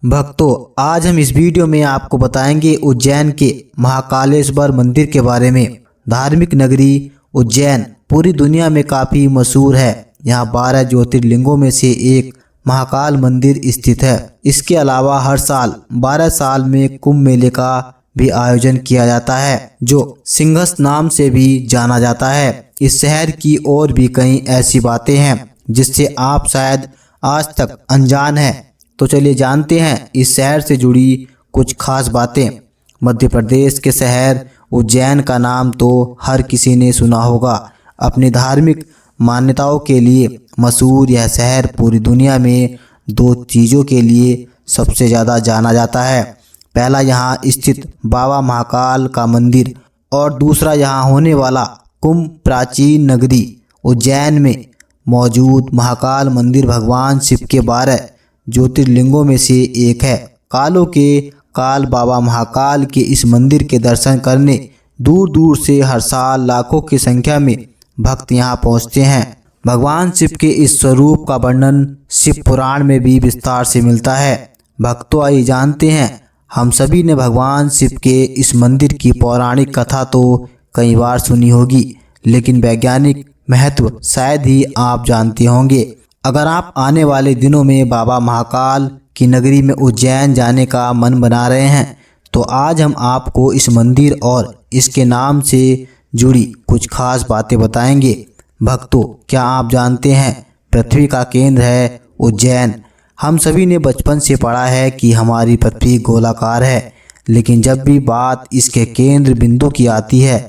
भक्तों, आज हम इस वीडियो में आपको बताएंगे उज्जैन के महाकालेश्वर मंदिर के बारे में। धार्मिक नगरी उज्जैन पूरी दुनिया में काफ़ी मशहूर है। यहाँ 12 ज्योतिर्लिंगों में से एक महाकाल मंदिर स्थित है। इसके अलावा हर साल 12 साल में कुंभ मेले का भी आयोजन किया जाता है, जो सिंहस्थ नाम से भी जाना जाता है। इस शहर की और भी कई ऐसी बातें हैं जिससे आप शायद आज तक अनजान हैं। तो चलिए जानते हैं इस शहर से जुड़ी कुछ खास बातें। मध्य प्रदेश के शहर उज्जैन का नाम तो हर किसी ने सुना होगा। अपनी धार्मिक मान्यताओं के लिए मशहूर यह शहर पूरी दुनिया में दो चीज़ों के लिए सबसे ज़्यादा जाना जाता है। पहला यहाँ स्थित बाबा महाकाल का मंदिर और दूसरा यहाँ होने वाला कुंभ। प्राचीन नगरी उज्जैन में मौजूद महाकाल मंदिर भगवान शिव के 12 ज्योतिर्लिंगों में से एक है। कालों के काल बाबा महाकाल के इस मंदिर के दर्शन करने दूर दूर से हर साल लाखों की संख्या में भक्त यहाँ पहुँचते हैं। भगवान शिव के इस स्वरूप का वर्णन शिव पुराण में भी विस्तार से मिलता है। भक्तों, आइए जानते हैं। हम सभी ने भगवान शिव के इस मंदिर की पौराणिक कथा तो कई बार सुनी होगी, लेकिन वैज्ञानिक महत्व शायद ही आप जानते होंगे। अगर आप आने वाले दिनों में बाबा महाकाल की नगरी में उज्जैन जाने का मन बना रहे हैं, तो आज हम आपको इस मंदिर और इसके नाम से जुड़ी कुछ खास बातें बताएंगे। भक्तों, क्या आप जानते हैं पृथ्वी का केंद्र है उज्जैन। हम सभी ने बचपन से पढ़ा है कि हमारी पृथ्वी गोलाकार है, लेकिन जब भी बात इसके केंद्र बिंदु की आती है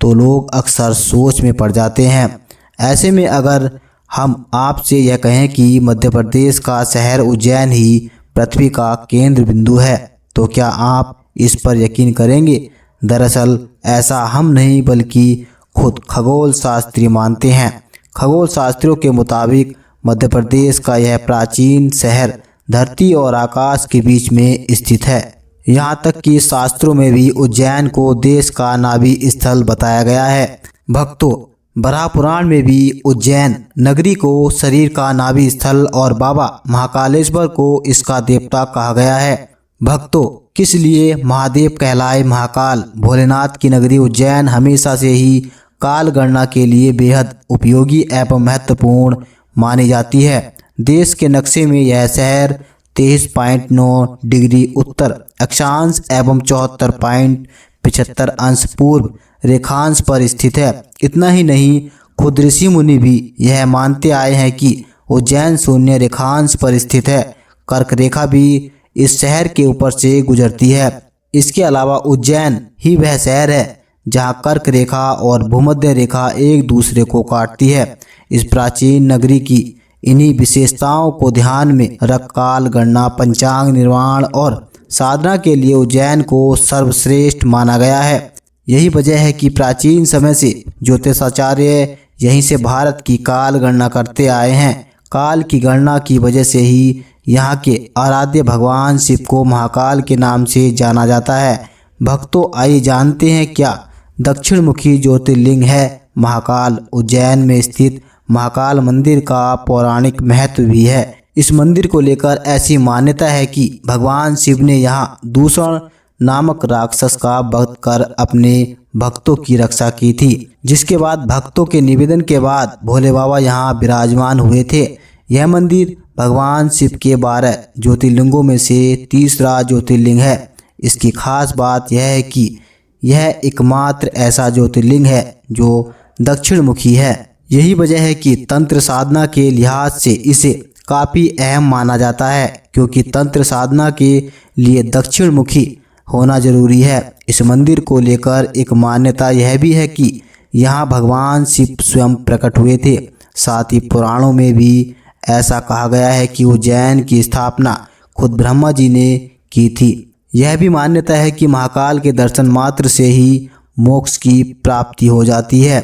तो लोग अक्सर सोच में पड़ जाते हैं। ऐसे में अगर हम आपसे यह कहें कि मध्य प्रदेश का शहर उज्जैन ही पृथ्वी का केंद्र बिंदु है, तो क्या आप इस पर यकीन करेंगे? दरअसल ऐसा हम नहीं बल्कि खुद खगोल शास्त्री मानते हैं। खगोल शास्त्रियों के मुताबिक मध्य प्रदेश का यह प्राचीन शहर धरती और आकाश के बीच में स्थित है। यहाँ तक कि शास्त्रों में भी उज्जैन को देश का नाभि स्थल बताया गया है। भक्तों, बराह पुराण में भी उज्जैन नगरी को शरीर का नाभि स्थल और बाबा महाकालेश्वर को इसका देवता कहा गया है। भक्तों, किस लिए महादेव कहलाए महाकाल? भोलेनाथ की नगरी उज्जैन हमेशा से ही काल गणना के लिए बेहद उपयोगी एवं महत्वपूर्ण मानी जाती है। देश के नक्शे में यह शहर 23.9 डिग्री उत्तर अक्षांश एवं 74.75 अंश पूर्व रेखांश पर स्थित है। इतना ही नहीं, खुद ऋषि मुनि भी यह मानते आए हैं कि उज्जैन शून्य रेखांश पर स्थित है। कर्क रेखा भी इस शहर के ऊपर से गुजरती है। इसके अलावा उज्जैन ही वह शहर है जहां कर्क रेखा और भूमध्य रेखा एक दूसरे को काटती है। इस प्राचीन नगरी की इन्हीं विशेषताओं को ध्यान में रख काल गणना, पंचांग निर्माण और साधना के लिए उज्जैन को सर्वश्रेष्ठ माना गया है। यही वजह है कि प्राचीन समय से ज्योतिषाचार्य यहीं से भारत की काल गणना करते आए हैं। काल की गणना की वजह से ही यहाँ के आराध्य भगवान शिव को महाकाल के नाम से जाना जाता है। भक्तों, आइए जानते हैं क्या दक्षिण मुखी ज्योतिर्लिंग है महाकाल। उज्जैन में स्थित महाकाल मंदिर का पौराणिक महत्व भी है। इस मंदिर को लेकर ऐसी मान्यता है कि भगवान शिव ने यहाँ दूषण नामक राक्षस का वध कर अपने भक्तों की रक्षा की थी, जिसके बाद भक्तों के निवेदन के बाद भोले बाबा यहाँ विराजमान हुए थे। यह मंदिर भगवान शिव के 12 ज्योतिर्लिंगों में से तीसरा ज्योतिर्लिंग है। इसकी खास बात यह है कि यह एकमात्र ऐसा ज्योतिर्लिंग है जो दक्षिण मुखी है। यही वजह है कि तंत्र साधना के लिहाज से इसे काफ़ी अहम माना जाता है, क्योंकि तंत्र साधना के लिए दक्षिण मुखी होना जरूरी है। इस मंदिर को लेकर एक मान्यता यह भी है कि यहाँ भगवान शिव स्वयं प्रकट हुए थे। साथ ही पुराणों में भी ऐसा कहा गया है कि उज्जैन की स्थापना खुद ब्रह्मा जी ने की थी। यह भी मान्यता है कि महाकाल के दर्शन मात्र से ही मोक्ष की प्राप्ति हो जाती है।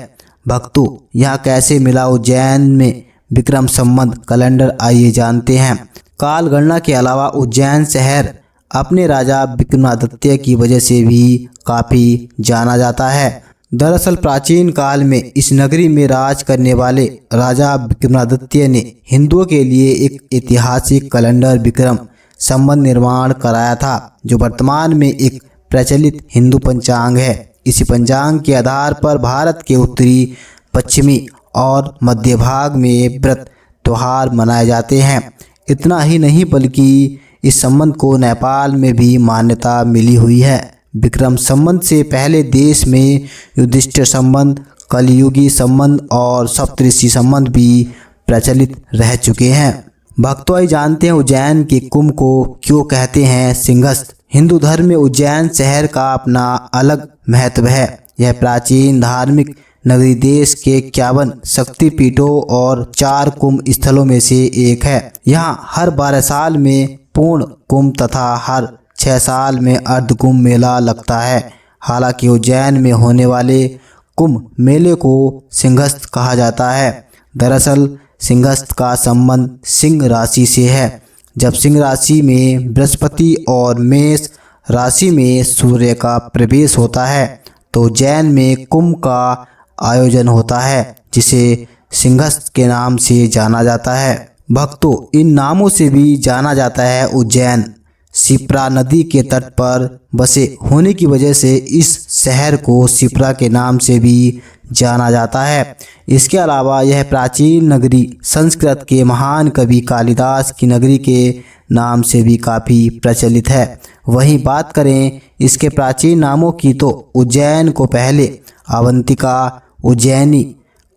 भक्तों, यहाँ कैसे मिला उज्जैन में विक्रम संवत कैलेंडर? आइए जानते हैं। काल गणना के अलावा उज्जैन शहर अपने राजा विक्रमादित्य की वजह से भी काफ़ी जाना जाता है। दरअसल प्राचीन काल में इस नगरी में राज करने वाले राजा विक्रमादित्य ने हिंदुओं के लिए एक ऐतिहासिक कैलेंडर विक्रम संबंध निर्माण कराया था, जो वर्तमान में एक प्रचलित हिंदू पंचांग है। इसी पंचांग के आधार पर भारत के उत्तरी, पश्चिमी और मध्य भाग में व्रत त्योहार मनाए जाते हैं। इतना ही नहीं बल्कि इस संबंध को नेपाल में भी मान्यता मिली हुई है। विक्रम संबंध से पहले देश में युधिष्ठिर संबंध, कलयुगी संबंध और सप्तऋषि संबंध भी प्रचलित रह चुके हैं। भक्तों, आइए जानते हैं उज्जैन के कुंभ को क्यों कहते हैं सिंहस्थ। हिंदू धर्म में उज्जैन शहर का अपना अलग महत्व है। यह प्राचीन धार्मिक नगरी देश के 51 शक्तिपीठों और 4 कुंभ स्थलों में से एक है। यहाँ हर 12 साल में पूर्ण कुंभ तथा हर 6 साल में अर्ध कुंभ मेला लगता है। हालांकि उज्जैन में होने वाले कुंभ मेले को सिंहस्थ कहा जाता है। दरअसल सिंहस्थ का संबंध सिंह राशि से है। जब सिंह राशि में बृहस्पति और मेष राशि में सूर्य का प्रवेश होता है तो उज्जैन में कुंभ का आयोजन होता है, जिसे सिंहस्थ के नाम से जाना जाता है। भक्तों, इन नामों से भी जाना जाता है। उज्जैन शिप्रा नदी के तट पर बसे होने की वजह से इस शहर को शिप्रा के नाम से भी जाना जाता है। इसके अलावा यह प्राचीन नगरी संस्कृत के महान कवि कालिदास की नगरी के नाम से भी काफ़ी प्रचलित है। वहीं बात करें इसके प्राचीन नामों की तो उज्जैन को पहले अवंतिका, उज्जैनी,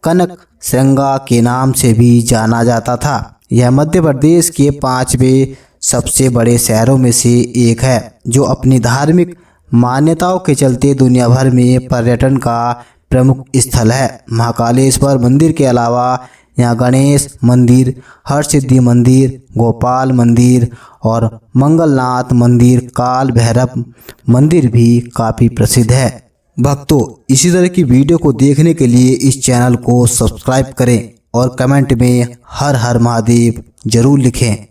कनक श्रृंगा के नाम से भी जाना जाता था। यह मध्य प्रदेश के 5वें सबसे बड़े शहरों में से एक है, जो अपनी धार्मिक मान्यताओं के चलते दुनिया भर में पर्यटन का प्रमुख स्थल है। महाकालेश्वर मंदिर के अलावा यहाँ गणेश मंदिर, हरसिद्धि मंदिर, गोपाल मंदिर और मंगलनाथ मंदिर, काल भैरव मंदिर भी काफ़ी प्रसिद्ध है। भक्तों, इसी तरह की वीडियो को देखने के लिए इस चैनल को सब्सक्राइब करें और कमेंट में हर हर महादेव जरूर लिखें।